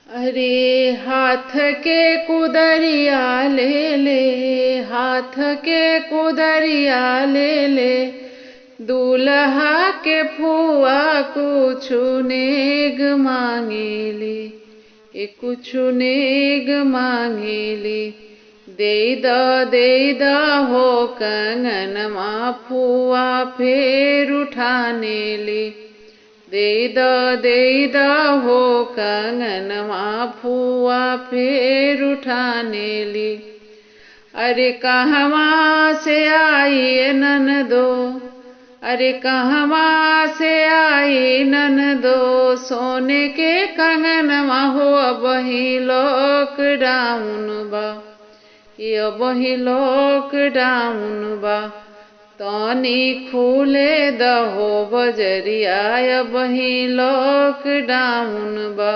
अरे हाथ के कुदरिया ले ले, हाथ के कुदरिया ले ले, दूल्हा के फुआ कुछु नेग मांगेली, कुछु नेग मांगेली। दे द हो कंगनमा फुआ फेर उठाने ली। दे द हो कंगनमा फुआ फेर उठाने ली। अरे कहवा से आई ननदो, अरे कहवा से आई ननदो, सोने के कंगनमा हो अबही लॉकडाउन बा, ये अबही लॉकडाउन बा। तनी खुले दहो बजरिया अबही लॉकडाउन बा,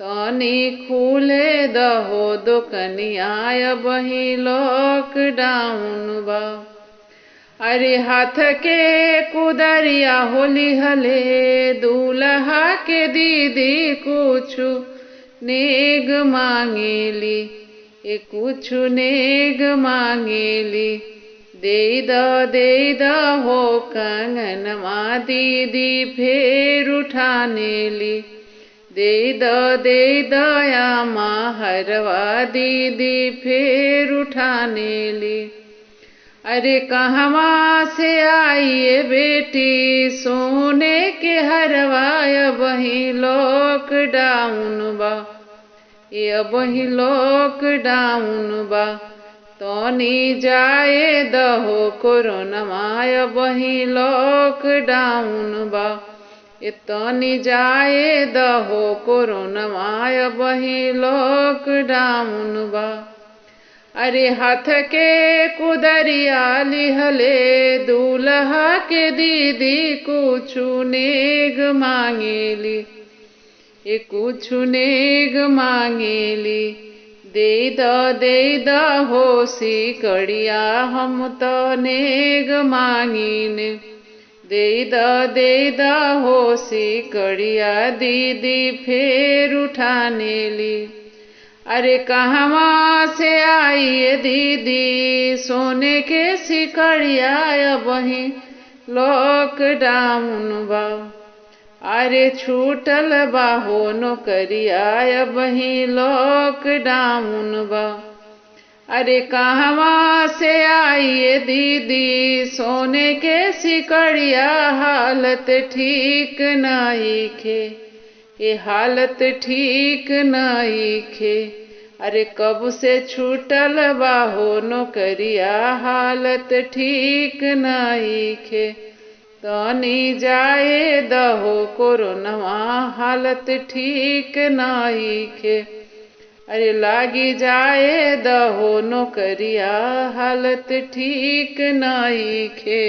तनी खुले दहो दुकनिया अबही लॉकडाउन बा। अरे हाथ के कुदरिया होली हले, दूल्हा के दीदी कुछु नेग मांगेली, कुछु नेग मांगेली। दे द हो कंगनमा दीदी फेर उठाने ली। दे द आमा हरवा दीदी फेर उठाने ली। अरे कहवा से आई बेटी, सोने के हरवा अबही लॉकडाउन बा, ये अबही लॉकडाउन बा। तनी जाए दहो कोरोनमा अबही लॉकडाउन बा, तनी जाए दहो कोरोनमा अबही लॉकडाउन बा। अरे हाथ के कुदरिया लिहले, दूल्हा के दीदी कुछु नेग मांगेली, कुछु नेग मांगेली। दे द हो सिकड़िया हम तो नेग मांगीने। दे द हो सिकड़िया दीदी फेर उठाने ली। अरे कहवा से आई दीदी, सोने के सिकड़िया अबही लॉकडाउन बा। अरे छूटल बा हो नौकरिया अबही लॉकडाउन बा। अरे कहवा से आई दीदी, सोने के सिकड़िया हालत ठीक नहीं खे, ये हालत ठीक नहीं खे। अरे कब से छूटल बा हो नौकरिया हालत ठीक नहीं खे। तनी जाए दहो कोरोनवा हालत ठीक नहीं खे। अरे लागी जाए दहो नौकरिया हालत ठीक नहीं खे।